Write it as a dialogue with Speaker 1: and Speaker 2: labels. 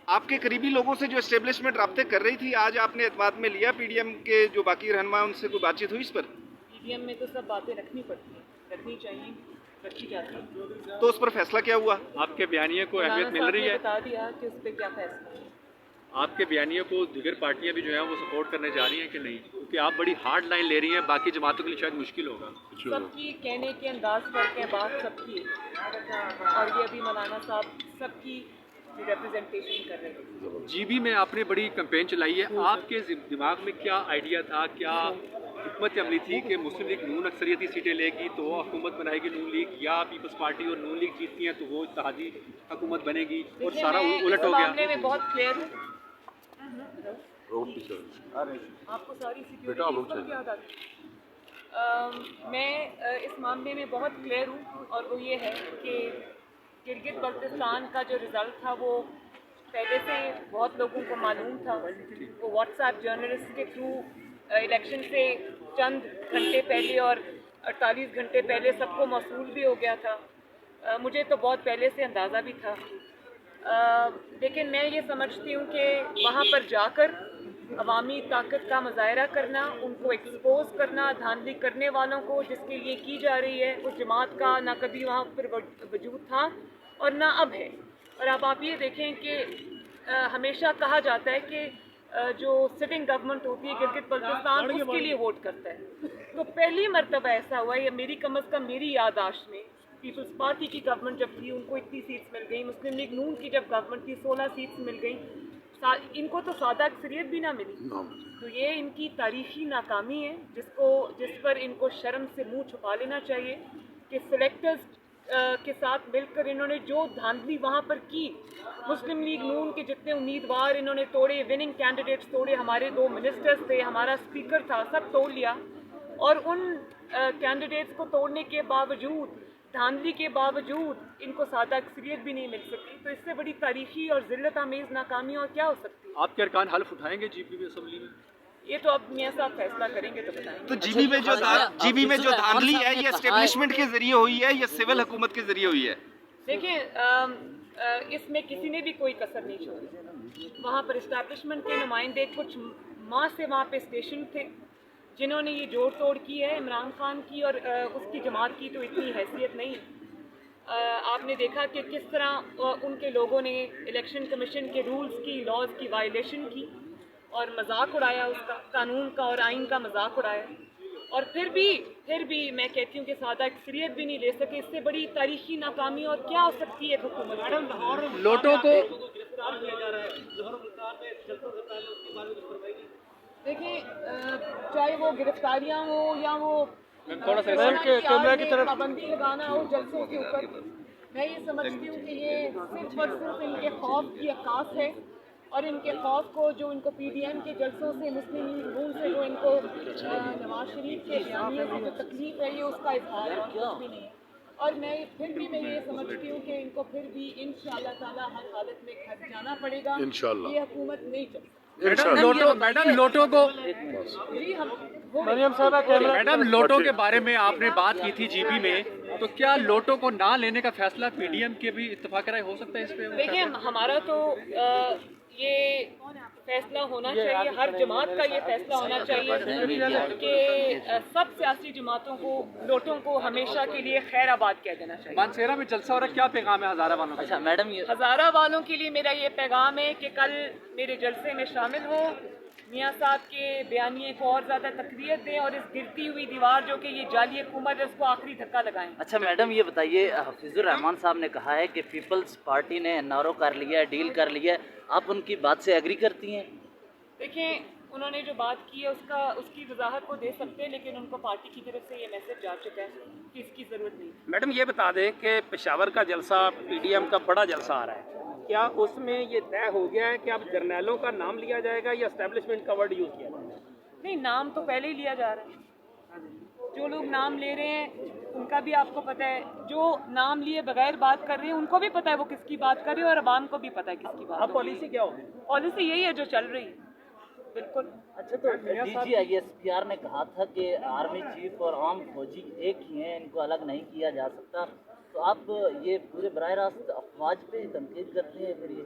Speaker 1: آپ کے قریبی لوگوں سے جو اسٹیبلشمنٹ رابطے کر رہی تھی، آج آپ نے اعتماد میں لیا؟ پی ڈی ایم کے جو باقی رہنما ان سے کوئی بات چیت ہوئی اس پر؟
Speaker 2: پی ڈی ایم میں تو سب باتیں رکھنی پڑتی ہیں، رکھنی چاہیے، رکھی جاتی ہیں۔
Speaker 1: تو اس پر فیصلہ کیا ہوا؟
Speaker 3: آپ کے بیانیے کو اہمیت مل رہی ہے؟
Speaker 2: بتا دیا کہ اس پہ کیا فیصلہ ہے۔
Speaker 3: آپ کے بیانیے کو دیگر پارٹیاں بھی جو ہیں وہ سپورٹ کرنے جا رہی ہیں کہ نہیں؟ کیونکہ آپ بڑی ہارڈ لائن لے رہی ہیں، باقی جماعتوں کے لیے شاید مشکل ہوگا۔
Speaker 2: سب کی کہنے کے انداز فرق ہے، بات سب کی ہے، اور یہ ابھی مولانا صاحب سب کی ریپرزنٹیشن کر رہے ہیں۔
Speaker 3: جی بی میں آپ نے بڑی کمپین چلائی ہے، آپ کے دماغ میں کیا آئیڈیا تھا، کیا حکمت عملی تھی کہ مسلم لیگ نون اکثریتی سیٹیں لے گی تو وہ حکومت بنائے گی نون لیگ، یا پیپلز پارٹی اور نون لیگ جیتتی ہیں تو وہ اتحادی حکومت بنے گی، اور سارا الٹ ہو
Speaker 2: اس
Speaker 3: گیا؟
Speaker 2: معاملے میں بہت کلیئر ہوں۔ آپ کو ساری سیکورٹی یاد آتی ہے؟ میں اس معاملے میں بہت کلیئر ہوں، اور وہ یہ ہے کہ گلگت بلتستان کا جو رزلٹ تھا وہ پہلے سے بہت لوگوں کو معلوم تھا۔ وہ واٹس ایپ جرنلسٹ کے تھرو الیکشن سے چند گھنٹے پہلے اور 48 گھنٹے پہلے سب کو موصول بھی ہو گیا تھا۔ مجھے تو بہت پہلے سے اندازہ بھی تھا، لیکن میں یہ سمجھتی ہوں کہ وہاں پر جا کر عوامی طاقت کا مظاہرہ کرنا، ان کو ایکسپوز کرنا، دھاندلی کرنے والوں کو جس کے لیے کی جا رہی ہے، اس جماعت کا نہ کبھی وہاں پر وجود تھا اور نہ اب ہے۔ اور اب آپ یہ دیکھیں کہ ہمیشہ کہا جاتا ہے کہ جو سٹنگ گورنمنٹ ہوتی ہے گلگت بلتستان اس کے لیے ووٹ کرتا ہے، تو پہلی مرتبہ ایسا ہوا ہے، میری کم از کم میری یادداشت میں، پیپلز پارٹی کی گورنمنٹ جب تھی ان کو اتنی سیٹس مل گئی، مسلم لیگ نون کی جب گورنمنٹ تھی 16 سیٹس مل گئیں، ان کو تو سادہ اکثریت بھی نہ ملی۔ تو یہ ان کی تاریخی ناکامی ہے جس پر ان کو شرم سے منہ چھپا لینا چاہیے کہ سلیکٹرز کے ساتھ مل کر انہوں نے جو دھاندلی وہاں پر کی، مسلم لیگ نون کے جتنے امیدوار انہوں نے توڑے، وننگ کینڈیڈیٹس توڑے، ہمارے 2 منسٹرز تھے، ہمارا اسپیکر تھا، سب توڑ لیا، اور ان کینڈیڈیٹس کو توڑنے کے باوجود، دھاندلی کے باوجود ان کو سادہ اکثریت بھی نہیں مل سکی۔ تو اس سے بڑی تاریخی اور ذلت آمیز ناکامی اور کیا ہو سکتی ہے؟
Speaker 3: آپ کے ارکان حلف اٹھائیں گے جی پی میں اسمبلی میں؟
Speaker 2: یہ تو اب میاں صاحب فیصلہ کریں گے تو بتائیں گے۔
Speaker 1: تو جی بی میں جو دھاندلی ہے یہ اسٹیبلشمنٹ کے ذریعے ہوئی ہے یا سول حکومت کے ذریعے ہوئی ہے؟
Speaker 2: دیکھیں، اس میں کسی نے بھی کوئی کسر نہیں چھوڑی۔ وہاں پر اسٹیبلشمنٹ کے نمائندے کچھ ماہ سے وہاں پہ اسٹیشن تھے جنہوں نے یہ جوڑ توڑ کی ہے۔ عمران خان کی اور اس کی جماعت کی تو اتنی حیثیت نہیں ہے۔ آپ نے دیکھا کہ کس طرح ان کے لوگوں نے الیکشن کمیشن کے رولز کی، لاز کی وائلیشن کی اور مذاق اڑایا، اس کا قانون کا اور آئین کا مذاق اڑایا، اور پھر بھی میں کہتی ہوں کہ سادہ اکثریت بھی نہیں لے سکے۔ اس سے بڑی تاریخی ناکامی اور کیا ہو سکتی ہے ایک حکومت؟
Speaker 3: لوٹوں کو
Speaker 2: دیکھیں، چاہے وہ گرفتاریاں ہوں یا وہ
Speaker 3: تھوڑا سا
Speaker 2: کیمرہ کی طرف پابندی لگانا ہو جلسوں کے اوپر، میں یہ سمجھتی ہوں کہ یہ صرف اور صرف ان کے خوف کی عکاس ہے، اور ان کے خوف کو جو ان کو پی ڈی ایم کے جلسوں سے، مسلم لیگ نون سے جو ان کو نواز شریف کے بیانیے سے جو تکلیف ہے، یہ اس کا اظہار ہے اور کچھ بھی نہیں ہے۔ اور میں یہ سمجھتی ہوں کہ ان کو پھر بھی انشاءاللہ تعالی ہر حالت میں گھر جانا پڑے گا، یہ حکومت نہیں چل سکتی۔
Speaker 3: میڈم لوٹوں کو
Speaker 2: جی
Speaker 3: میڈم لوٹوں کے بارے میں آپ نے بات کی تھی جی بی میں، تو کیا لوٹوں کو نہ لینے کا فیصلہ پی ڈی ایم کے بھی اتفاق رائے ہو سکتا ہے اس پہ؟
Speaker 2: دیکھیں، ہمارا تو یہ فیصلہ ہونا چاہیے، ہر جماعت کا یہ فیصلہ ہونا چاہیے کہ سب سیاسی جماعتوں کو، لوٹوں کو ہمیشہ کے لیے خیر آباد کہہ دینا چاہیے۔
Speaker 3: مانسیرا میں جلسہ ہو رہا ہے، کیا پیغام ہے ہزارہ والوں کا؟
Speaker 4: اچھا میڈم، یہ
Speaker 2: ہزارہ والوں کے لیے میرا یہ پیغام ہے کہ کل میرے جلسے میں شامل ہو، میاں صاحب کے بیانیے کو اور زیادہ تقویت دیں، اور اس گرتی ہوئی دیوار جو کہ یہ جعلی حکومت ہے اس کو آخری دھکا لگائیں۔
Speaker 4: اچھا میڈم یہ بتائیے، حفیظ الرحمان صاحب نے کہا ہے کہ پیپلز پارٹی نے این آر او کر لیا ہے، ڈیل کر لیا ہے، آپ ان کی بات سے ایگری کرتی ہیں؟
Speaker 2: دیکھیں، انہوں نے جو بات کی ہے اس کی وضاحت کو دے سکتے ہیں، لیکن ان کو پارٹی کی طرف سے یہ میسج جا چکا ہے کہ اس کی ضرورت نہیں۔
Speaker 5: میڈم یہ بتا دیں کہ پشاور کا جلسہ پی ڈی ایم کا بڑا جلسہ آ رہا ہے، کیا اس میں یہ طے ہو گیا ہے کہ اب جرنیلوں کا نام لیا جائے گا یا اسٹیبلشمنٹ کا ورڈ یوز کیا جائے گا؟
Speaker 2: نہیں، نام تو پہلے ہی لیا جا رہا ہے۔ جو لوگ نام لے رہے ہیں ان کا بھی آپ کو پتہ ہے، جو نام لیے بغیر بات کر رہے ہیں ان کو بھی پتہ ہے وہ کس کی بات کر رہے ہیں، اور عوام کو بھی پتہ ہے کس کی بات۔
Speaker 5: اب پالیسی کیا ہوگی؟
Speaker 2: پالیسی یہی ہے جو چل رہی ہے، بالکل۔
Speaker 4: اچھا، تو D G I S P R نے کہا تھا کہ آرمی چیف اور عام فوجی ایک ہی ہیں، ان کو الگ نہیں کیا جا سکتا، تو آپ یہ پورے براہ راست افواج پہ تنقید کرتے ہیں پھر یہ؟